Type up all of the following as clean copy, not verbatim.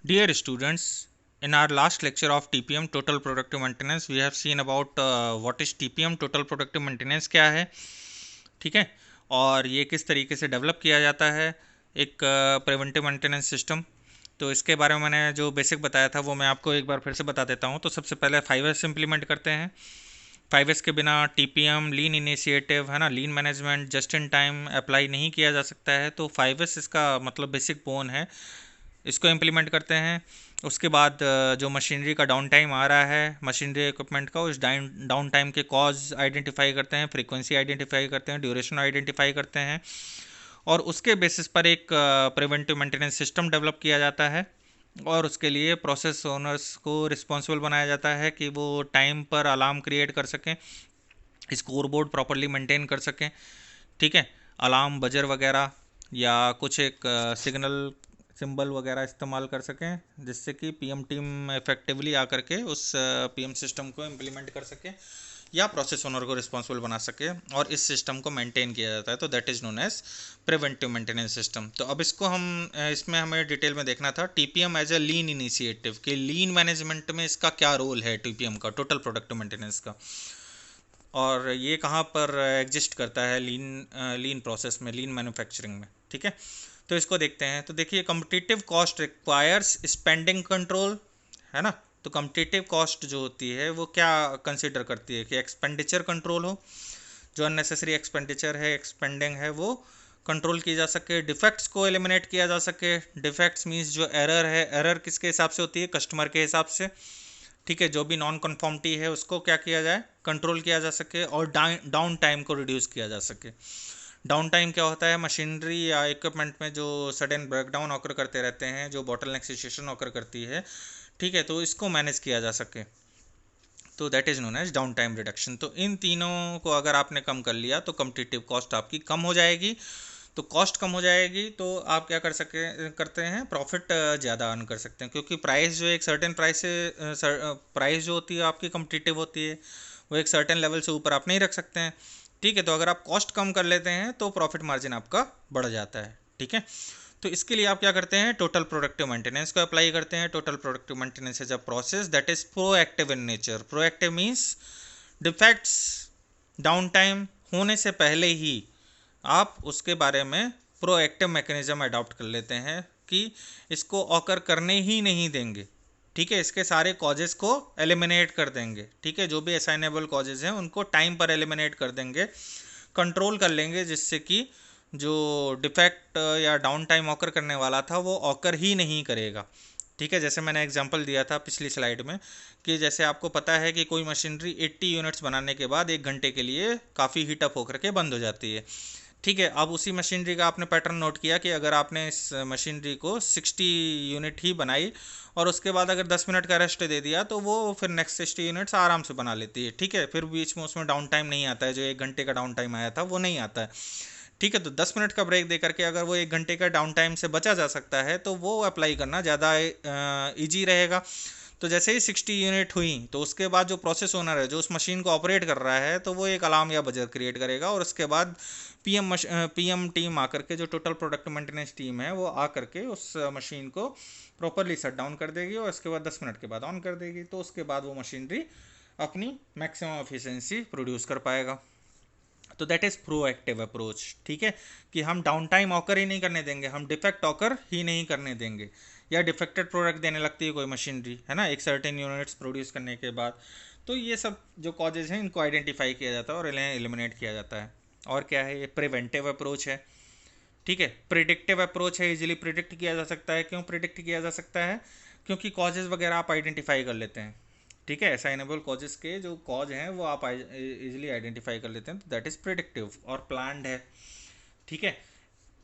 Dear students, in our last lecture of TPM Total Productive Maintenance, we have seen about what is TPM Total Productive Maintenance क्या है, ठीक है, और ये किस तरीके से डेवलप किया जाता है एक प्रिवेंटिव मेंटेनेंस सिस्टम। तो इसके बारे में मैंने जो बेसिक बताया था वो मैं आपको एक बार फिर से बता देता हूँ। तो सबसे पहले 5S इम्प्लीमेंट करते हैं। 5S के बिना TPM लीन इनिशिएटिव है ना, लीन management just in time apply नहीं किया जा सकता है। तो 5S इसका मतलब बेसिक बोन है, इसको इम्प्लीमेंट करते हैं। उसके बाद जो मशीनरी का डाउन टाइम आ रहा है मशीनरी इक्विपमेंट का, उस डाउन टाइम के कॉज आइडेंटिफाई करते हैं, फ्रीक्वेंसी आइडेंटिफाई करते हैं, ड्यूरेशन आइडेंटिफाई करते हैं, और उसके बेसिस पर एक प्रिवेंटिव मेंटेनेंस सिस्टम डेवलप किया जाता है। और उसके लिए प्रोसेस ओनर्स को रिस्पॉन्सिबल बनाया जाता है कि वो टाइम पर अलार्म क्रिएट कर सकें, स्कोर बोर्ड प्रॉपरली मेंटेन कर सकें, ठीक है, अलार्म बजर वगैरह या कुछ एक सिग्नल सिंबल वगैरह इस्तेमाल कर सकें, जिससे कि पीएम टीम इफेक्टिवली आकर के उस पीएम सिस्टम को इम्प्लीमेंट कर सके या प्रोसेस ओनर को रिस्पॉन्सिबल बना सके, और इस सिस्टम को मेंटेन किया जाता है। तो that is known as preventive maintenance system. तो अब इसको हम इसमें हमें डिटेल में देखना था TPM as a lean initiative कि लीन मैनेजमेंट में इसका क्या रोल है, टीपीएम का, टोटल प्रोडक्टिव मेंटेनेंस का, और ये कहाँ पर एग्जिस्ट करता है लीन प्रोसेस में, लीन मैन्युफैक्चरिंग में, ठीक है। तो इसको देखते हैं। तो देखिए, competitive cost requires spending control, है ना। तो कम्पिटिटिव कॉस्ट जो होती है वो क्या कंसिडर करती है कि एक्सपेंडिचर कंट्रोल हो, जो अननेसेसरी एक्सपेंडिचर है, एक्सपेंडिंग है, वो कंट्रोल की जा सके, डिफेक्ट्स को एलिमिनेट किया जा सके। डिफेक्ट्स मीन्स जो एरर है, एरर किसके हिसाब से होती है, कस्टमर के हिसाब से, ठीक है। जो भी नॉन कन्फॉर्मिटी है उसको क्या किया जाए, कंट्रोल किया जा सके, और डाउन टाइम को रिड्यूस किया जा सके। डाउन टाइम क्या होता है, मशीनरी या इक्विपमेंट में जो सडन ब्रेकडाउन ऑकर करते रहते हैं, जो बॉटलनेक सिचुएशन ऑकर करती है, ठीक है, तो इसको मैनेज किया जा सके। तो that is known as down time reduction. तो इन तीनों को अगर आपने कम कर लिया तो कम्पिटिटिव कॉस्ट आपकी कम हो जाएगी। तो कॉस्ट कम हो जाएगी तो आप क्या कर सके करते हैं, प्रॉफिट ज़्यादा अर्न कर सकते हैं, क्योंकि प्राइस जो एक सर्टेन प्राइस से प्राइस जो होती है आपकी कम्पिटिटिव होती है, वो एक सर्टेन लेवल से ऊपर आप नहीं रख सकते हैं, ठीक है। तो अगर आप कॉस्ट कम कर लेते हैं तो प्रॉफिट मार्जिन आपका बढ़ जाता है, ठीक है। तो इसके लिए आप क्या करते हैं, टोटल प्रोडक्टिव मेंटेनेंस को अप्लाई करते हैं। Total productive maintenance is a process that is proactive in nature. Proactive means defects down time होने से पहले ही आप उसके बारे में प्रोएक्टिव मैकेनिज्म अडॉप्ट कर लेते हैं कि इसको ऑकर करने ही नहीं देंगे, ठीक है। इसके सारे कॉजेस को एलिमिनेट कर देंगे, ठीक है। जो भी असाइनेबल कॉजेज हैं उनको टाइम पर एलिमिनेट कर देंगे, कंट्रोल कर लेंगे, जिससे कि जो डिफेक्ट या डाउन टाइम ऑकर करने वाला था वो ऑकर ही नहीं करेगा, ठीक है। जैसे मैंने एग्जांपल दिया था पिछली स्लाइड में कि जैसे आपको पता है कि कोई मशीनरी 80 यूनिट्स बनाने के बाद 1 घंटे के लिए काफ़ी हीटअप होकर के बंद हो जाती है, ठीक है। अब उसी मशीनरी का आपने पैटर्न नोट किया कि अगर आपने इस मशीनरी को 60 यूनिट ही बनाई और उसके बाद अगर 10 मिनट का रेस्ट दे दिया तो वो फिर नेक्स्ट 60 यूनिट्स आराम से बना लेती है, ठीक है। फिर बीच में उसमें डाउन टाइम नहीं आता है, जो 1 घंटे का डाउन टाइम आया था वो नहीं आता है, ठीक है। तो 10 मिनट का ब्रेक दे करके अगर वो 1 घंटे का डाउन टाइम से बचा जा सकता है तो वो अप्लाई करना ज़्यादा ईजी रहेगा। तो जैसे ही 60 यूनिट हुई तो उसके बाद जो प्रोसेस ओनर है जो उस मशीन को ऑपरेट कर रहा है, तो वो एक अलार्म या बजर क्रिएट करेगा, और उसके बाद पीएम टीम आकर के, जो टोटल प्रोडक्ट मेंटेनेंस टीम है, वो आकर के उस मशीन को प्रॉपरली शट डाउन कर देगी और उसके बाद 10 मिनट के बाद ऑन कर देगी। तो उसके बाद वो मशीनरी अपनी मैक्सिमम एफिशिएंसी प्रोड्यूस कर पाएगा। तो दैट इज़ प्रोएक्टिव अप्रोच, ठीक है, कि हम डाउन टाइम ऑकर ही नहीं करने देंगे, हम डिफेक्ट ऑकर ही नहीं करने देंगे। या डिफेक्टेड प्रोडक्ट देने लगती है कोई मशीनरी, है ना, एक सर्टेन यूनिट्स प्रोड्यूस करने के बाद, तो ये सब जो कॉजेज हैं इनको आइडेंटिफाई किया जाता है और इन्हें एलिमिनेट किया जाता है। और क्या है, ये प्रिवेंटिव अप्रोच है, ठीक है। प्रिडिक्टिव अप्रोच है, इजीली प्रिडिक्ट किया जा सकता है। क्यों प्रिडिक्ट किया जा सकता है, क्योंकि कॉजेज वगैरह आप आइडेंटिफाई कर लेते हैं, ठीक है। असाइनेबल कॉजेज के जो कॉज हैं वो आप इजीली आइडेंटिफाई कर लेते हैं, तो दैट इज़ प्रिडिक्टिव। और प्लान्ड है, ठीक है।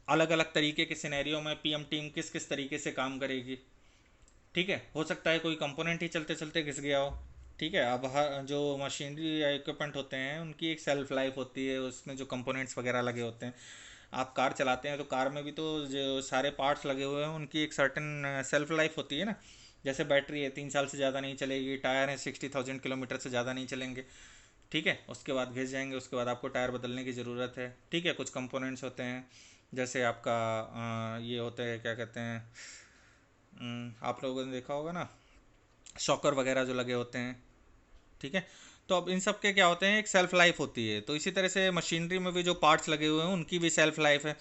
अलग अलग तरीके के सिनेरियो में पीएम टीम किस किस तरीके से काम करेगी, ठीक है। हो सकता है कोई कंपोनेंट ही चलते चलते घिस गया हो, ठीक है। अब हर जो मशीनरी या इक्विपमेंट होते हैं उनकी एक सेल्फ लाइफ होती है, उसमें जो कंपोनेंट्स वगैरह लगे होते हैं। आप कार चलाते हैं तो कार में भी तो जो सारे पार्ट्स लगे हुए हैं उनकी एक सर्टन सेल्फ लाइफ होती है ना। जैसे बैटरी है, 3 साल से ज़्यादा नहीं चलेगी, टायर है 60,000 किलोमीटर से ज़्यादा नहीं चलेंगे, ठीक है। उसके बाद घिस जाएंगे, उसके बाद आपको टायर बदलने की ज़रूरत है, ठीक है। कुछ कंपोनेंट्स होते हैं जैसे आपका ये होते हैं, क्या कहते हैं, आप लोगों ने देखा होगा ना, शॉकर वगैरह जो लगे होते हैं, ठीक है। तो अब इन सब के क्या होते हैं, एक सेल्फ लाइफ होती है। तो इसी तरह से मशीनरी में भी जो पार्ट्स लगे हुए हैं उनकी भी सेल्फ लाइफ है।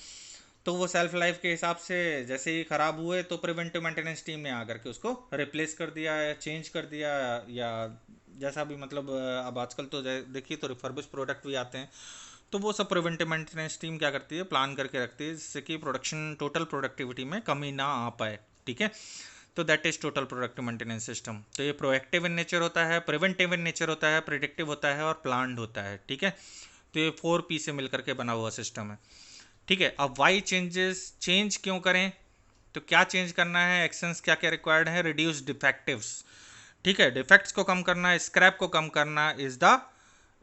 तो वो सेल्फ लाइफ के हिसाब से जैसे ही ख़राब हुए तो प्रिवेंटिव मेंटेनेंस टीम ने आकर के उसको रिप्लेस कर दिया या चेंज कर दिया, या जैसा भी मतलब अब आजकल तो देखिए तो रिफर्बिश प्रोडक्ट भी आते हैं। तो वो सब प्रिवेंटिव मेंटेनेंस टीम क्या करती है, प्लान करके रखती है जिससे कि प्रोडक्शन टोटल प्रोडक्टिविटी में कमी ना आ पाए, ठीक है। तो that is total productive maintenance system. तो ये प्रोएक्टिव इन नेचर होता है, प्रिवेंटिव इन नेचर होता है, प्रिडिक्टिव होता है और प्लान्ड होता है, ठीक है। तो ये 4P से मिलकर के बना हुआ सिस्टम है, ठीक है। अब वाई चेंजेस, चेंज क्यों करें, तो क्या चेंज करना है, एक्शंस क्या क्या रिक्वायर्ड है, रिड्यूस डिफेक्टिव्स, ठीक है। डिफेक्ट्स को कम करना, स्क्रैप को कम करना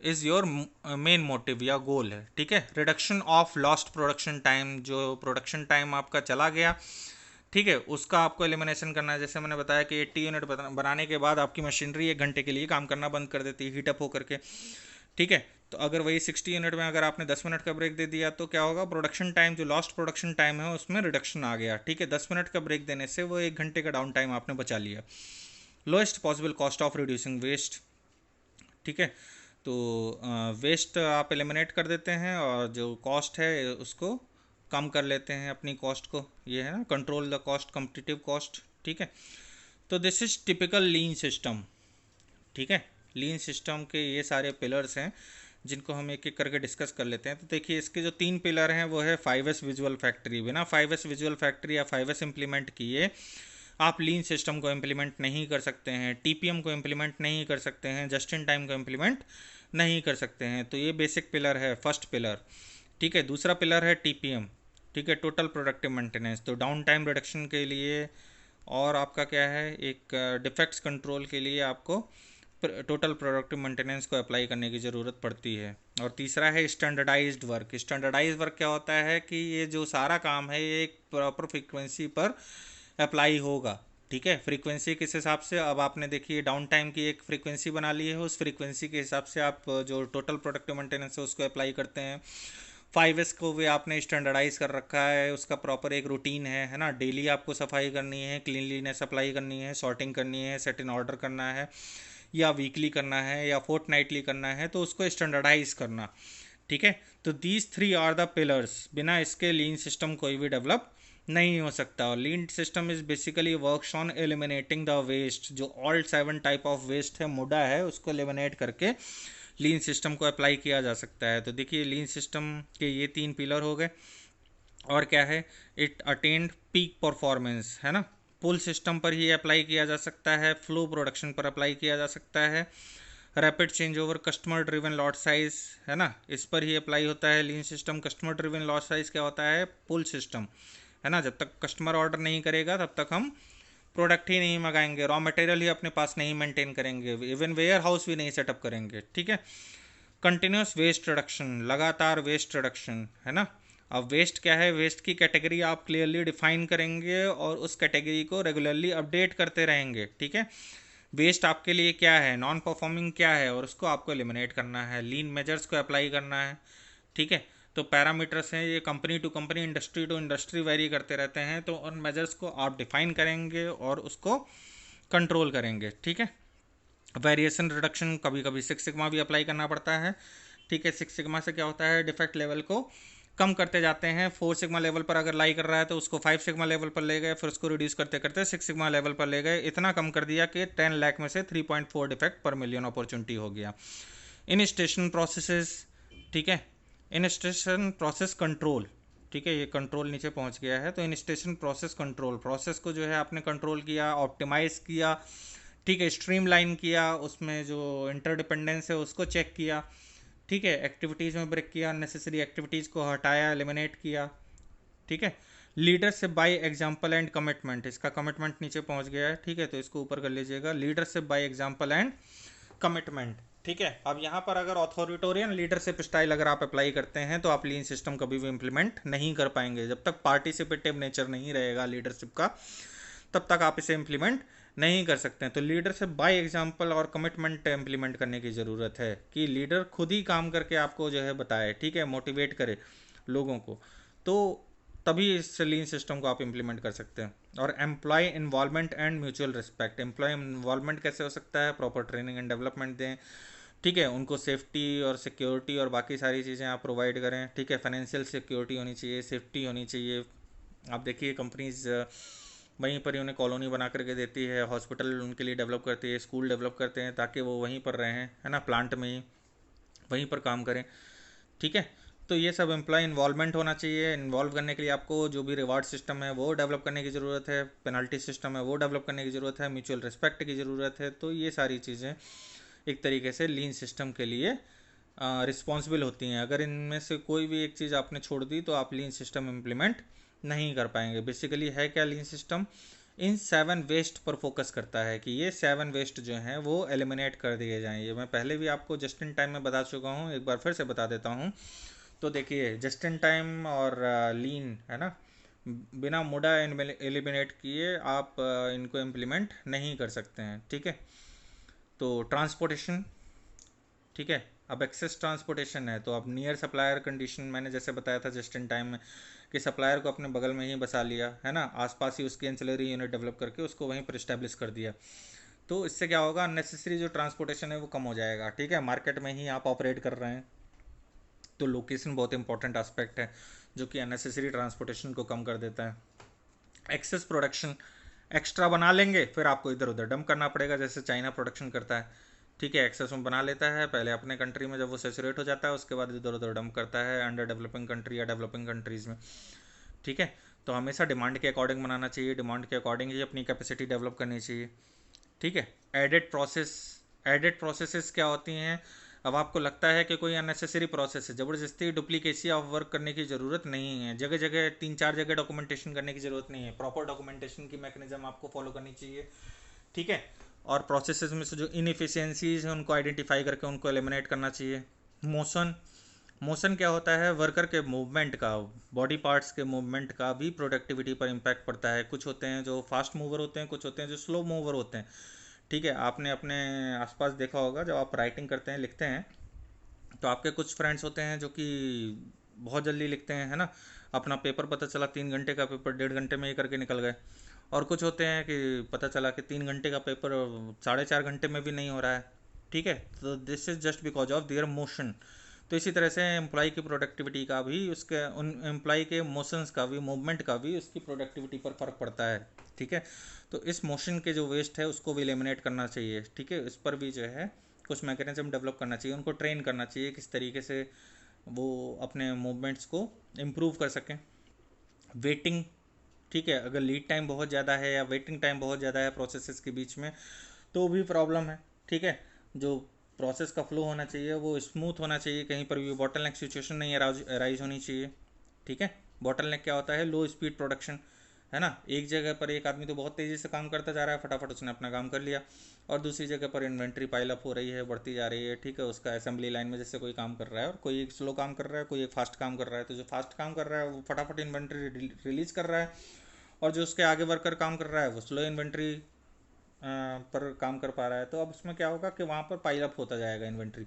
इज योर मेन मोटिव या गोल है, ठीक है। Reduction of lost production time, जो प्रोडक्शन टाइम आपका चला गया, ठीक है, उसका आपको एलिमिनेशन करना है। जैसे मैंने बताया कि 80 यूनिट बनाने के बाद आपकी मशीनरी 1 घंटे के लिए काम करना बंद कर देती है हीटअप होकर के, ठीक है। तो अगर वही 60 यूनिट में अगर आपने 10 मिनट का ब्रेक दे दिया तो क्या होगा, प्रोडक्शन टाइम जो लॉस्ट प्रोडक्शन टाइम है उसमें रिडक्शन आ गया, ठीक है। 10 मिनट का ब्रेक देने से वो 1 घंटे का डाउन टाइम आपने बचा लिया। Lowest possible cost of reducing waste, ठीक है। तो वेस्ट आप एलिमिनेट कर देते हैं और जो कॉस्ट है उसको कम कर लेते हैं अपनी कॉस्ट को, ये है ना, control the cost, competitive cost, ठीक है। तो this is typical lean system, ठीक है। लीन सिस्टम के ये सारे पिलर्स हैं जिनको हम एक एक करके डिस्कस कर लेते हैं। तो देखिए इसके जो 3 पिलर हैं वो है 5S विजुअल फैक्ट्री। बिना 5S विजुअल फैक्ट्री या 5S इम्प्लीमेंट किए आप लीन सिस्टम को इम्प्लीमेंट नहीं कर सकते हैं, टीपीएम को इम्प्लीमेंट नहीं कर सकते हैं, जस्ट इन टाइम को इम्प्लीमेंट नहीं कर सकते हैं। तो ये बेसिक पिलर है, फर्स्ट पिलर, ठीक है। दूसरा पिलर है टीपीएम, ठीक है, टोटल प्रोडक्टिव मेंटेनेंस। तो डाउन टाइम रिडक्शन के लिए और आपका क्या है, एक डिफेक्ट्स कंट्रोल के लिए आपको टोटल प्रोडक्टिव मेंटेनेंस को अप्लाई करने की ज़रूरत पड़ती है। और तीसरा है स्टैंडर्डाइज्ड वर्क। स्टैंडर्डाइज्ड वर्क क्या होता है कि ये जो सारा काम है ये एक प्रॉपर फ्रीक्वेंसी पर अप्लाई होगा, ठीक है। फ्रीक्वेंसी किस हिसाब से, अब आपने देखिए डाउन टाइम की एक फ्रीक्वेंसी बना ली है, उस फ्रीक्वेंसी के हिसाब से आप जो टोटल प्रोडक्टिव मेंटेनेंस है उसको अप्लाई करते हैं। 5S को भी आपने स्टैंडर्डाइज कर रखा है, उसका प्रॉपर एक रूटीन है ना। डेली आपको सफाई करनी है, क्लीनलीनेस अप्लाई करनी है, सॉर्टिंग करनी है, सेट इन ऑर्डर करना है, या वीकली करना है या फोर्टनाइटली करना है, तो उसको स्टैंडर्डाइज करना, ठीक है। तो दीज 3 आर द पिलर्स, बिना इसके लीन सिस्टम कोई भी डेवलप नहीं हो सकता। और lean system is basically works on eliminating the waste, जो ऑल 7 टाइप ऑफ वेस्ट है, मुडा है, उसको एलिमिनेट करके लीन सिस्टम को अप्लाई किया जा सकता है। तो देखिए लीन सिस्टम के ये 3 पिलर हो गए। और क्या है, इट अटेंड पीक परफॉर्मेंस, है ना। पुल सिस्टम पर ही अप्लाई किया जा सकता है, फ्लो प्रोडक्शन पर अप्लाई किया जा सकता है, rapid change over customer driven lot size, है ना, इस पर ही अप्लाई होता है lean system. Customer driven lot size क्या होता है, पुल सिस्टम, है ना। जब तक कस्टमर ऑर्डर नहीं करेगा तब तक हम प्रोडक्ट ही नहीं मंगाएंगे, रॉ मटेरियल ही अपने पास नहीं मेंटेन करेंगे, इवन वेयर हाउस भी नहीं सेटअप करेंगे, ठीक है। कंटिन्यूस वेस्ट रिडक्शन, लगातार वेस्ट रिडक्शन, है ना। अब वेस्ट क्या है, वेस्ट की कैटेगरी आप क्लियरली डिफाइन करेंगे और उस कैटेगरी को रेगुलरली अपडेट करते रहेंगे, ठीक है। वेस्ट आपके लिए क्या है, नॉन परफॉर्मिंग क्या है, और उसको आपको एलिमिनेट करना है, लीन मेजर्स को अप्लाई करना है, ठीक है। तो पैरामीटर्स हैं, ये company to company, industry to industry vary करते रहते हैं। तो उन मेजर्स को आप डिफाइन करेंगे और उसको कंट्रोल करेंगे, ठीक है। वेरिएशन रिडक्शन, कभी कभी 6 सिग्मा भी अप्लाई करना पड़ता है, ठीक है। 6 सिग्मा से क्या होता है, डिफेक्ट लेवल को कम करते जाते हैं। 4 सिग्मा लेवल पर अगर लाई कर रहा है तो उसको 5 सिग्मा लेवल पर ले गए, फिर उसको रिड्यूस करते करते 6 सिग्मा लेवल पर ले गए, इतना कम कर दिया कि 10 लाख में से 3.4 डिफेक्ट पर मिलियन अपॉर्चुनिटी हो गया। इन स्टेशन प्रोसेसेस, ठीक है, इन स्टेशन प्रोसेस कंट्रोल, ठीक है, ये कंट्रोल नीचे पहुंच गया है। तो इन स्टेशन प्रोसेस कंट्रोल, प्रोसेस को जो है आपने कंट्रोल किया, ऑप्टिमाइज किया, ठीक है, स्ट्रीमलाइन किया, उसमें जो इंटरडिपेंडेंस है उसको चेक किया, ठीक है, एक्टिविटीज़ में ब्रेक किया, अननेसेसरी एक्टिविटीज़ को हटाया, एलिमिनेट किया, ठीक है। Leadership by example and commitment, इसका कमिटमेंट नीचे पहुंच गया है, ठीक है, तो इसको ऊपर कर लीजिएगा, leadership by example and commitment, ठीक है। अब यहाँ पर अगर ऑथोरिटेरियन लीडरशिप स्टाइल अगर आप अप्लाई करते हैं तो आप लीन सिस्टम कभी भी इम्प्लीमेंट नहीं कर पाएंगे। जब तक पार्टिसिपेटिव नेचर नहीं रहेगा लीडरशिप का तब तक आप इसे इम्प्लीमेंट नहीं कर सकते हैं। तो लीडरशिप बाय एग्जांपल और कमिटमेंट इम्प्लीमेंट करने की ज़रूरत है कि लीडर खुद ही काम करके आपको जो है बताए, ठीक है, मोटिवेट करे लोगों को। तो तभी इस लीन सिस्टम को आप इम्प्लीमेंट कर सकते हैं। और employee involvement and mutual respect, employee involvement कैसे हो सकता है, प्रॉपर ट्रेनिंग एंड डेवलपमेंट दें, ठीक है, उनको सेफ्टी और सिक्योरिटी और बाकी सारी चीज़ें आप प्रोवाइड करें, ठीक है, फाइनेंशियल सिक्योरिटी होनी चाहिए, सेफ्टी होनी चाहिए। आप देखिए कंपनीज वहीं पर ही उन्हें कॉलोनी बना करके देती है, हॉस्पिटल उनके लिए डेवलप करती है, स्कूल डेवलप करते हैं ताकि वो वहीं पर रहें, है ना, प्लांट में ही वहीं पर काम करें, ठीक है। तो ये सब एम्प्लॉय इन्वॉल्वमेंट होना चाहिए। इन्वॉल्व करने के लिए आपको जो भी रिवार्ड सिस्टम है वो डेवलप करने की ज़रूरत है, पेनल्टी सिस्टम है वो डेवलप करने की ज़रूरत है, म्यूचुअल रिस्पेक्ट की ज़रूरत है। तो ये सारी चीज़ें एक तरीके से लीन सिस्टम के लिए रिस्पॉन्सिबल होती हैं। अगर इनमें से कोई भी एक चीज़ आपने छोड़ दी तो आप लीन सिस्टम इम्प्लीमेंट नहीं कर पाएंगे। बेसिकली है क्या लीन सिस्टम, इन 7 वेस्ट पर फोकस करता है कि ये 7 वेस्ट जो हैं वो एलिमिनेट कर दिए जाएं। ये मैं पहले भी आपको जस्ट इन टाइम में बता चुका हूँ, एक बार फिर से बता देता हूँ। तो देखिए जस्ट इन टाइम और लीन, है ना, बिना मुडा एलिमिनेट किए आप इनको इम्प्लीमेंट नहीं कर सकते हैं, ठीक है। तो ट्रांसपोर्टेशन, ठीक है, अब एक्सेस ट्रांसपोर्टेशन है तो अब नियर सप्लायर कंडीशन, मैंने जैसे बताया था जस्ट इन टाइम में कि सप्लायर को अपने बगल में ही बसा लिया, है ना, आसपास ही उसकी एंसिलरी यूनिट डेवलप करके उसको वहीं पर इस्टेब्लिश कर दिया। तो इससे क्या होगा, अननेसेसरी जो ट्रांसपोर्टेशन है वो कम हो जाएगा, ठीक है, मार्केट में ही आप ऑपरेट कर रहे हैं। तो लोकेशन बहुत इंपॉर्टेंट एस्पेक्ट है जो कि अननेसेसरी ट्रांसपोर्टेशन को कम कर देता है। एक्सेस प्रोडक्शन, एक्स्ट्रा बना लेंगे फिर आपको इधर उधर डंप करना पड़ेगा, जैसे चाइना प्रोडक्शन करता है, ठीक है, एक्सेस में बना लेता है पहले अपने कंट्री में, जब वो सेचुरेट हो जाता है उसके बाद इधर उधर डंप करता है अंडर डेवलपिंग कंट्री या डेवलपिंग कंट्रीज़ में, ठीक है। तो हमेशा डिमांड के अकॉर्डिंग बनाना चाहिए, डिमांड के अकॉर्डिंग ही अपनी कैपेसिटी डेवलप करनी चाहिए, ठीक है। एडिड प्रोसेस, एडिड प्रोसेसेस क्या होती हैं, अब आपको लगता है कि कोई अननेसेसरी प्रोसेस है, ज़बरदस्ती डुप्लीकेसी ऑफ वर्क करने की ज़रूरत नहीं है, जगह जगह 3-4 जगह डॉक्यूमेंटेशन करने की ज़रूरत नहीं है, प्रॉपर डॉक्यूमेंटेशन की मैकेनिज्म आपको फॉलो करनी चाहिए, ठीक है। और प्रोसेसेस में से जो इनएफिशिएंसीज हैं उनको आइडेंटिफाई करके उनको एलिमिनेट करना चाहिए। मोशन, मोशन क्या होता है, वर्कर के मूवमेंट का, बॉडी पार्ट्स के मूवमेंट का भी प्रोडक्टिविटी पर इम्पैक्ट पड़ता है। कुछ होते हैं जो फास्ट मूवर होते हैं, कुछ होते हैं जो स्लो मूवर होते हैं, ठीक है। आपने अपने आसपास देखा होगा जब आप राइटिंग करते हैं, लिखते हैं, तो आपके कुछ फ्रेंड्स होते हैं जो कि बहुत जल्दी लिखते हैं, है ना, अपना पेपर पता चला 3 घंटे का पेपर 1.5 घंटे में ही करके निकल गए। और कुछ होते हैं कि पता चला कि 3 घंटे का पेपर 4.5 घंटे में भी नहीं हो रहा है, ठीक है। तो this is just because of their motion. तो इसी तरह से एम्प्लॉय की प्रोडक्टिविटी का भी, उसके उन एम्प्लॉय के मोशंस का भी, मूवमेंट का भी उसकी प्रोडक्टिविटी पर फ़र्क पड़ता है, ठीक है। तो इस मोशन के जो वेस्ट है उसको भी एलिमिनेट करना चाहिए, ठीक है। इस पर भी जो है कुछ मैकेनिज्म डेवलप करना चाहिए, उनको ट्रेन करना चाहिए किस तरीके से वो अपने मूवमेंट्स को इम्प्रूव कर सकें। वेटिंग, ठीक है, अगर लीड टाइम बहुत ज़्यादा है या वेटिंग टाइम बहुत ज़्यादा है प्रोसेसेस के बीच में तो भी प्रॉब्लम है, ठीक है। जो प्रोसेस का फ्लो होना चाहिए वो स्मूथ होना चाहिए, कहीं पर भी बॉटल नेक सिचुएशन नहीं अराइज होनी चाहिए, ठीक है। बॉटल नेक क्या होता है, लो स्पीड प्रोडक्शन, है ना, एक जगह पर एक आदमी तो बहुत तेज़ी से काम करता जा रहा है, फटाफट उसने अपना काम कर लिया, और दूसरी जगह पर इन्वेंट्री पाइल अप हो रही है, बढ़ती जा रही है, ठीक है। उसका असेंबली लाइन में जैसे कोई काम कर रहा है और कोई एक स्लो काम कर रहा है, कोई एक फास्ट काम कर रहा है, तो जो फास्ट काम कर रहा है वो फटाफट इन्वेंट्री रिलीज कर रहा है, और जो उसके आगे वर्कर काम कर रहा है वो स्लो इन्वेंट्री पर काम कर पा रहा है। तो अब उसमें क्या होगा कि वहाँ पर पाइल अप होता जाएगा इन्वेंट्री,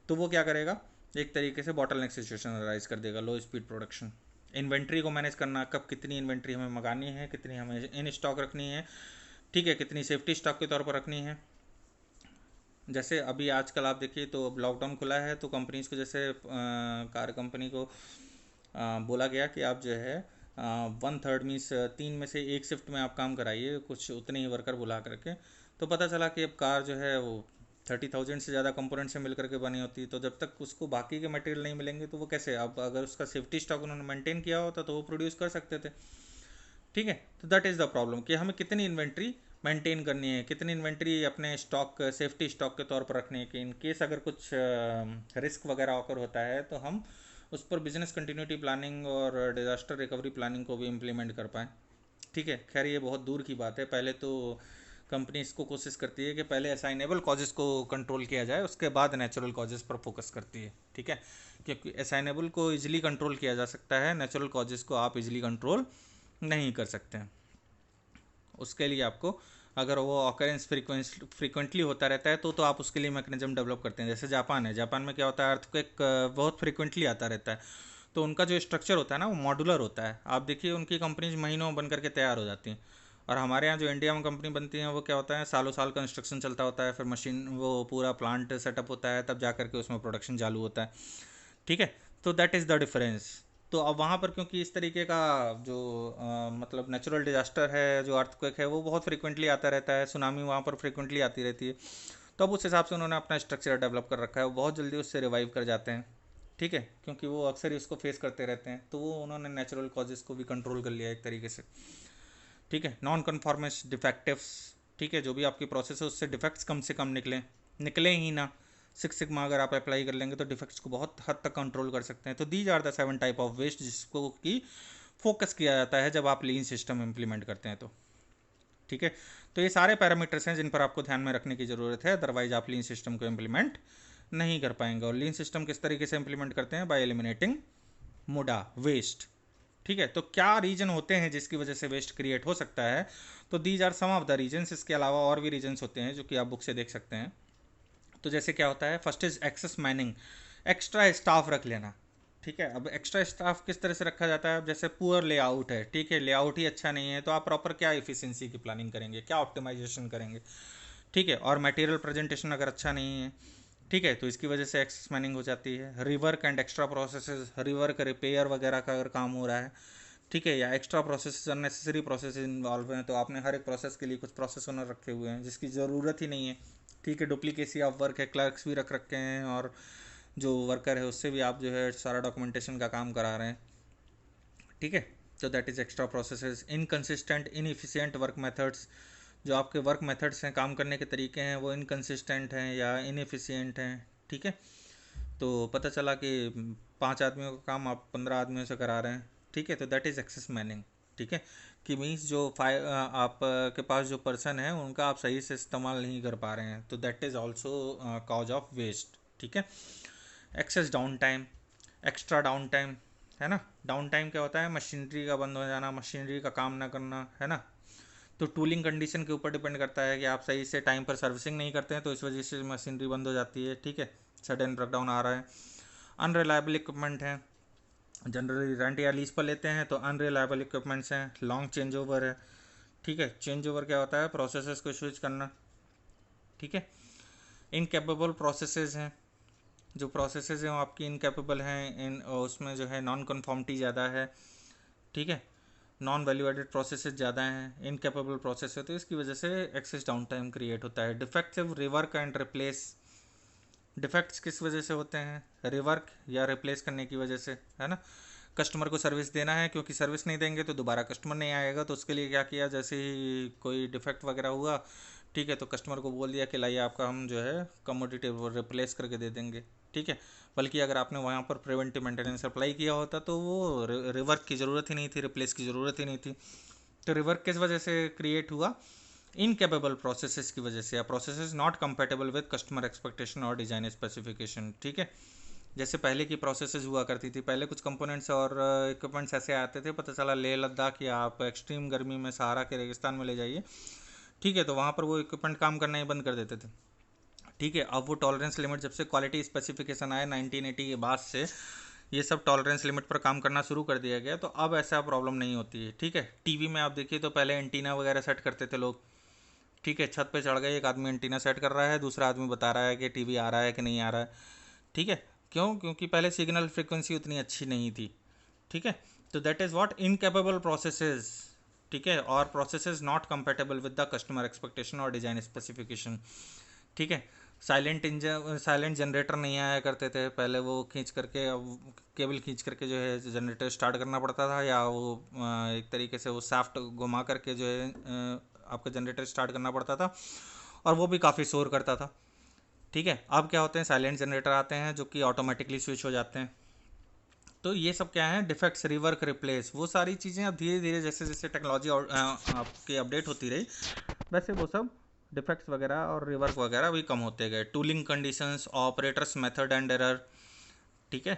तो वो क्या करेगा, एक तरीके से बॉटल नेक सिचुएशन अराइज कर देगा, लो स्पीड प्रोडक्शन। इन्वेंट्री को मैनेज करना, कब कितनी इन्वेंट्री हमें मंगानी है, कितनी हमें इन स्टॉक रखनी है, ठीक है, कितनी सेफ्टी स्टॉक के तौर पर रखनी है। जैसे अभी आजकल आप देखिए तो अब लॉकडाउन खुला है तो कंपनीज को, जैसे कार कंपनी को बोला गया कि आप जो है 1/3 मीन्स 3 में से 1 शिफ्ट में आप काम कराइए कुछ उतने ही वर्कर बुला करके। तो पता चला कि अब कार जो है वो 30,000 से ज़्यादा कंपोनेंट से मिल करके बनी होती है, तो जब तक उसको बाकी के मटेरियल नहीं मिलेंगे तो वो कैसे, अब अगर उसका सेफ्टी स्टॉक उन्होंने मेंटेन किया होता तो वो प्रोड्यूस कर सकते थे, ठीक है। तो दैट इज़ द प्रॉब्लम कि हमें कितनी इन्वेंट्री मेंटेन करनी है, कितनी इन्वेंट्री अपने स्टॉक, सेफ्टी स्टॉक के तौर पर रखनी है कि इन केस अगर कुछ रिस्क वगैरह ऑकर होता है तो हम उस पर बिजनेस कंटिन्यूटी प्लानिंग और डिजास्टर रिकवरी प्लानिंग को भी इम्प्लीमेंट कर पाएँ, ठीक है। खैर ये बहुत दूर की बात है, पहले तो कंपनी इसको कोशिश करती है कि पहले असाइनेबल कॉजेज़ को कंट्रोल किया जाए, उसके बाद नेचुरल कॉजेज़ पर फोकस करती है, ठीक है। क्योंकि असाइनेबल को इजीली कंट्रोल किया जा सकता है, नेचुरल कॉजेज़ को आप इजीली कंट्रोल नहीं कर सकते हैं। उसके लिए आपको, अगर वो ऑकरेंस फ्रिक्वेंटली होता रहता है तो आप उसके लिए मैकेनिज्म डेवलप करते हैं। जैसे जापान है, जापान में क्या होता है, अर्थक्वेक बहुत फ्रिक्वेंटली आता रहता है, तो उनका जो स्ट्रक्चर होता है ना वो मॉड्यूलर होता है। आप देखिए उनकी कंपनीज महीनों में बन करके तैयार हो जाती हैं, और हमारे यहाँ जो इंडिया में कंपनी बनती है वो क्या होता है, सालों साल कंस्ट्रक्शन चलता होता है, फिर मशीन वो पूरा प्लांट सेटअप होता है, तब जा करके उसमें प्रोडक्शन चालू होता है। ठीक है, तो दैट इज़ द डिफरेंस। तो अब वहाँ पर क्योंकि इस तरीके का जो मतलब नेचुरल डिजास्टर है, जो अर्थक्वेक है, वो बहुत फ्रिक्वेंटली आता रहता है, सुनामी वहाँ पर फ्रिक्वेंटली आती रहती है, तो अब उस हिसाब से उन्होंने अपना स्ट्रक्चर डेवलप कर रखा है, वो बहुत जल्दी उससे रिवाइव कर जाते हैं। ठीक है, क्योंकि वो अक्सर ही उसको फेस करते रहते हैं, तो वो उन्होंने नेचुरल कॉजेज़ को भी कंट्रोल कर लिया एक तरीके से। ठीक है, नॉन कन्फॉर्मेंस डिफेक्टिव्स, ठीक है, जो भी आपकी प्रोसेस है उससे डिफेक्ट्स कम से कम निकले ही ना। सिक्स सिग्मा अगर आप अप्लाई कर लेंगे तो डिफेक्ट्स को बहुत हद तक कंट्रोल कर सकते हैं। तो these are the 7 type of waste जिसको कि फोकस किया जाता है जब आप लीन सिस्टम इम्प्लीमेंट करते हैं तो। ठीक है, तो ये सारे पैरामीटर्स हैं जिन पर आपको ध्यान में रखने की ज़रूरत है, अदरवाइज आप लीन सिस्टम को इम्प्लीमेंट नहीं कर पाएंगे। और लीन सिस्टम किस तरीके से इम्प्लीमेंट करते हैं, बाय एलिमिनेटिंग मुडा वेस्ट। ठीक है, तो क्या रीजन होते हैं जिसकी वजह से वेस्ट क्रिएट हो सकता है, तो these are some of the reasons. इसके अलावा और भी रीजन्स होते हैं जो कि आप बुक से देख सकते हैं। तो जैसे क्या होता है, first is excess manning, extra staff रख लेना। ठीक है, अब एक्स्ट्रा स्टाफ किस तरह से रखा जाता है, अब जैसे पुअर लेआउट है, ठीक है, लेआउट ही अच्छा नहीं है, तो आप प्रॉपर क्या इफिशिएंसी की प्लानिंग करेंगे, क्या ऑप्टिमाइजेशन करेंगे। ठीक है, और मटेरियल प्रेजेंटेशन अगर अच्छा नहीं है, ठीक है, तो इसकी वजह से एक्सेस मैनिंग हो जाती है। Rework and extra processes, rework repair वगैरह का अगर काम हो रहा है, ठीक है, या extra process unnecessary process involve हैं, तो आपने हर एक प्रोसेस के लिए कुछ प्रोसेस ओनर रखे हुए हैं जिसकी ज़रूरत ही नहीं है। ठीक है, डुप्लीकेसी ऑफ वर्क है, क्लर्क्स भी रख रखे हैं, और जो वर्कर है उससे भी आप जो है सारा डॉक्यूमेंटेशन का काम करा रहे हैं। ठीक है, तो that is extra processes. Inconsistent inefficient work methods, जो आपके वर्क मेथड्स हैं, काम करने के तरीके हैं, वो इनकन्सिस्टेंट हैं या इनएफिशिएंट हैं। ठीक है, तो पता चला कि 5 आदमियों का काम आप 15 आदमियों से करा रहे हैं। ठीक है, तो दैट इज़ एक्सेस मैनिंग। ठीक है, कि मीन्स जो आप के पास जो पर्सन है उनका आप सही से इस्तेमाल नहीं कर पा रहे हैं, तो that is also cause of waste. ठीक है, excess down time, extra down time, है ना। डाउन टाइम क्या होता है, मशीनरी का बंद हो जाना, मशीनरी का काम ना करना, है ना। तो टूलिंग कंडीशन के ऊपर डिपेंड करता है कि आप सही से टाइम पर सर्विसिंग नहीं करते हैं, तो इस वजह से मशीनरी बंद हो जाती है। ठीक है, सडन ब्रेकडाउन आ रहा है। अनरिलायबल इक्विपमेंट है, जनरली रेंट या लीज पर लेते हैं, तो अनरिलायबल इक्विपमेंट्स हैं। लॉन्ग चेंज ओवर है। ठीक है, चेंज ओवर क्या होता है, प्रोसेसेस को स्विच करना। ठीक है, इनकेपेबल प्रोसेसेस हैं, जो प्रोसेसेस हैं वो आपकी इनकेपेबल हैं, इन उसमें जो है नॉन कन्फॉर्मिटी ज़्यादा है। ठीक है, नॉन वैल्यू एडेड प्रोसेसेस ज़्यादा हैं, इनकेपेबल प्रोसेस है, तो इसकी वजह से एक्सेस डाउन टाइम क्रिएट होता है। Defective rework and replace, defects किस वजह से होते हैं, रिवर्क या रिप्लेस करने की वजह से, है ना। कस्टमर को सर्विस देना है, क्योंकि सर्विस नहीं देंगे तो दोबारा कस्टमर नहीं आएगा, तो उसके लिए क्या किया, जैसे ही कोई डिफेक्ट वगैरह हुआ, ठीक है, तो कस्टमर को बोल दिया कि लाइए आपका हम जो है कमोडिटी रिप्लेस करके दे देंगे। ठीक है, बल्कि अगर आपने वहाँ पर प्रिवेंटिव मेंटेनेंस अप्लाई किया होता तो वो रिवर्क की ज़रूरत ही नहीं थी, रिप्लेस की ज़रूरत ही नहीं थी। तो रिवर्क किस वजह से क्रिएट हुआ, इनकेपेबल प्रोसेसेस की वजह से, या processes not compatible with customer expectation और डिज़ाइन स्पेसिफिकेशन। ठीक है, जैसे पहले की प्रोसेसेस हुआ करती थी, पहले कुछ कंपोनेंट्स और इक्विपमेंट्स ऐसे आते थे, पता चला लेह लद्दाख या आप एक्सट्रीम गर्मी में सहारा के रेगिस्तान में ले जाइए, ठीक है, तो वहाँ पर वो इक्विपमेंट काम करना ही बंद कर देते थे। ठीक है, अब वो टॉलरेंस लिमिट, जब से क्वालिटी स्पेसिफिकेशन आया 1980 के बाद से, ये सब टॉलरेंस लिमिट पर काम करना शुरू कर दिया गया, तो अब ऐसा प्रॉब्लम नहीं होती है। ठीक है, टीवी में आप देखिए तो पहले एंटीना वगैरह सेट करते थे लोग। ठीक है, छत पे चढ़ गए, एक आदमी एंटीना सेट कर रहा है, दूसरा आदमी बता रहा है कि टीवी आ रहा है कि नहीं आ रहा है। ठीक है, क्यों, क्योंकि पहले सिग्नल फ्रिक्वेंसी उतनी अच्छी नहीं थी। ठीक है, तो that is what incapable processes. ठीक है, और processes not compatible with the customer expectation और डिज़ाइन स्पेसिफिकेशन। ठीक है, साइलेंट जनरेटर नहीं आया करते थे पहले, वो खींच करके, केबल खींच करके जो है जनरेटर स्टार्ट करना पड़ता था, या वो एक तरीके से वो साफ्ट घुमा करके जो है आपका जनरेटर स्टार्ट करना पड़ता था, और वो भी काफ़ी शोर करता था। ठीक है, अब क्या होते हैं, साइलेंट जनरेटर आते हैं जो कि ऑटोमेटिकली स्विच हो जाते हैं। तो ये सब क्या है, डिफेक्ट्स, रिवर्क, रिप्लेस, वो सारी चीज़ें अब धीरे धीरे जैसे जैसे टेक्नोलॉजी आपकी अपडेट होती रही, वैसे वो सब डिफेक्ट्स वगैरह और रिवर्क वगैरह भी कम होते गए। Tooling conditions, operators method and error. ठीक है,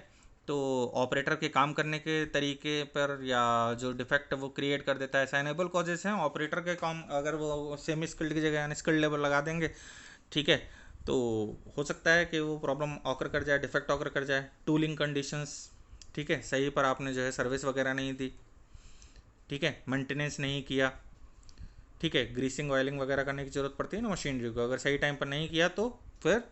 तो ऑपरेटर के काम करने के तरीके पर या जो डिफेक्ट वो क्रिएट कर देता है, असाइनेबल कॉजेस हैं। ऑपरेटर के काम अगर वो सेमी स्किल्ड की जगह अनस्किल्ड लेवल लगा देंगे, ठीक है, तो हो सकता है कि वो प्रॉब्लम ऑकर कर जाए, डिफेक्ट ऑकर कर जाए। टूलिंग कंडीशंस, ठीक है, सही पर आपने जो है सर्विस वगैरह नहीं दी, ठीक है, मेंटेनेंस नहीं किया, ठीक है, ग्रीसिंग ऑयलिंग वगैरह करने की ज़रूरत पड़ती है ना मशीनरी को, अगर सही टाइम पर नहीं किया तो फिर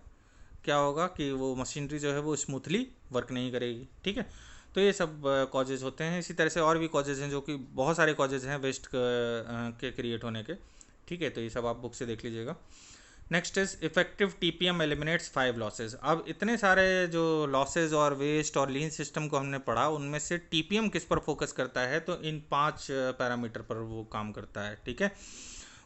क्या होगा कि वो मशीनरी जो है वो स्मूथली वर्क नहीं करेगी, ठीक है। तो ये सब कॉजेज़ होते हैं। इसी तरह से और भी कॉजेज़ हैं, जो कि बहुत सारे कॉजेज़ हैं वेस्ट के क्रिएट होने के, ठीक है। तो ये सब आप बुक से देख लीजिएगा। Next is effective TPM eliminates 5 losses. अब इतने सारे जो लॉसेज और वेस्ट और लीन सिस्टम को हमने पढ़ा, उनमें से टीपीएम किस पर फोकस करता है, तो इन 5 पैरामीटर पर वो काम करता है, ठीक है।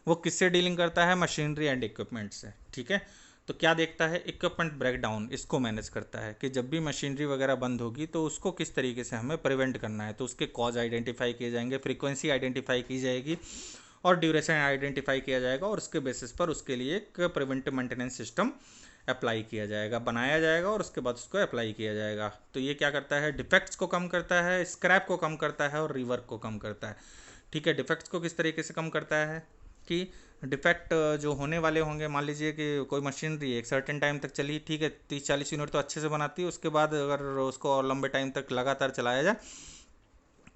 वो किससे डीलिंग करता है, मशीनरी एंड इक्विपमेंट से, ठीक है। तो क्या देखता है, इक्विपमेंट ब्रेकडाउन, इसको मैनेज करता है कि जब भी मशीनरी वगैरह बंद होगी तो उसको किस तरीके से हमें प्रिवेंट करना है, तो उसके कॉज आइडेंटिफाई किए जाएंगे, फ्रीक्वेंसी आइडेंटिफाई की जाएगी और ड्यूरेशन आइडेंटिफाई किया जाएगा, और उसके बेसिस पर उसके लिए एक प्रिवेंटिव मेंटेनेंस सिस्टम अप्लाई किया जाएगा, बनाया जाएगा और उसके बाद उसको अप्लाई किया जाएगा। तो ये क्या करता है, डिफेक्ट्स को कम करता है, स्क्रैप को कम करता है और रिवर्क को कम करता है, ठीक है। डिफेक्ट्स को किस तरीके से कम करता है कि डिफेक्ट जो होने वाले होंगे, मान लीजिए कि कोई मशीनरी एक सर्टेन टाइम तक चली, ठीक है, 30-40 यूनिट तो अच्छे से बनाती है, उसके बाद अगर उसको और लंबे टाइम तक लगातार चलाया जाए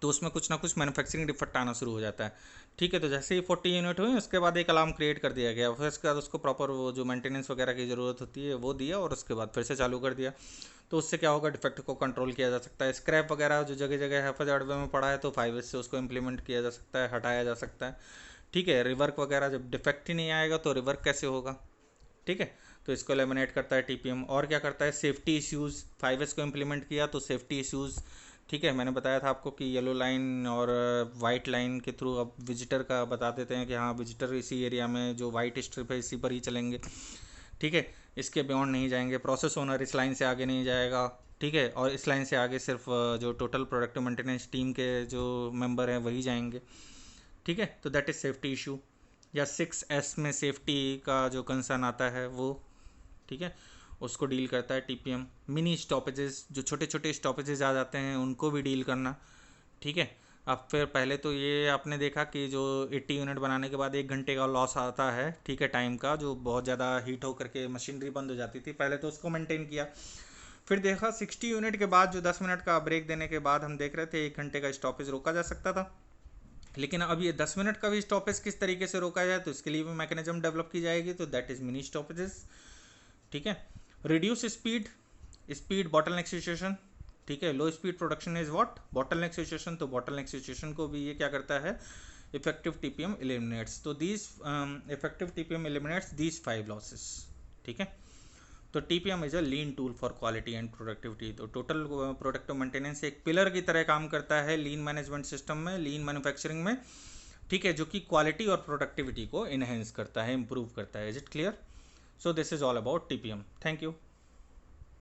तो उसमें कुछ ना कुछ मैन्युफैक्चरिंग डिफेक्ट आना शुरू हो जाता है, ठीक है। तो जैसे ही 40 यूनिट हुई उसके बाद एक अलार्म क्रिएट कर दिया गया, फिर उसके बाद उसको प्रॉपर वो जो मेंटेनेंस वगैरह की ज़रूरत होती है वो दिया और उसके बाद फिर से चालू कर दिया। तो उससे क्या होगा, डिफेक्ट को कंट्रोल किया जा सकता है। स्क्रैप वगैरह जो जगह जगह हैफेज़ार्ड में पड़ा है तो 5S से उसको इम्प्लीमेंट किया जा सकता है, हटाया जा सकता है, ठीक है। रिवर्क वगैरह, जब डिफेक्ट ही नहीं आएगा तो रिवर्क कैसे होगा, ठीक है। तो इसको एलिमिनेट करता है टीपीएम। और क्या करता है, सेफ्टी इश्यूज़, 5S को इम्प्लीमेंट किया तो सेफ्टी इश्यूज़, ठीक है। मैंने बताया था आपको कि येलो लाइन और वाइट लाइन के थ्रू अब विजिटर का बता देते हैं कि हाँ विजिटर इसी एरिया में, जो वाइट स्ट्रिप है इसी पर ही चलेंगे, ठीक है, इसके बियॉन्ड नहीं जाएंगे। प्रोसेस ओनर इस लाइन से आगे नहीं जाएगा, ठीक है, और इस लाइन से आगे सिर्फ जो टोटल प्रोडक्टिव मेंटेनेंस टीम के जो मेंबर हैं वही जाएंगे, ठीक है। तो दैट इज़ सेफ्टी इशू। या 6S में सेफ्टी का जो कंसर्न आता है वो, ठीक है, उसको डील करता है टीपीएम। मिनी स्टॉपेजेस, जो छोटे छोटे स्टॉपेजेस आ जाते हैं उनको भी डील करना, ठीक है। अब फिर पहले तो ये आपने देखा कि जो 80 यूनिट बनाने के बाद 1 घंटे का लॉस आता है, ठीक है, टाइम का, जो बहुत ज़्यादा हीट होकर के मशीनरी बंद हो जाती थी, पहले तो उसको मेंटेन किया। फिर देखा 60 यूनिट के बाद जो 10 मिनट का ब्रेक देने के बाद हम देख रहे थे 1 घंटे का स्टॉपेज रोका जा सकता था, लेकिन अब ये 10 मिनट का भी स्टॉपेज किस तरीके से रोका जाए, तो इसके लिए भी मैकेनिज्म डेवलप की जाएगी, तो दैट इज़ मिनी स्टॉपेजेस, ठीक है। Reduce speed, speed bottleneck situation, ठीक है। लो speed production is what, bottleneck situation. तो बॉटलनेक सिचुएशन को भी ये क्या करता है, इफेक्टिव टीपीएम एलिमिनेट्स। तो these effective TPM eliminates these 5 losses, ठीक है। तो TPM is a lean tool for quality and productivity. तो टोटल प्रोडक्टिव मेंटेनेंस एक पिलर की तरह काम करता है लीन मैनेजमेंट सिस्टम में, लीन मैन्युफैक्चरिंग में, ठीक है, जो कि क्वालिटी और प्रोडक्टिविटी को इनहेंस करता है, इंप्रूव करता है। Is it clear? So this is all about TPM. Thank you.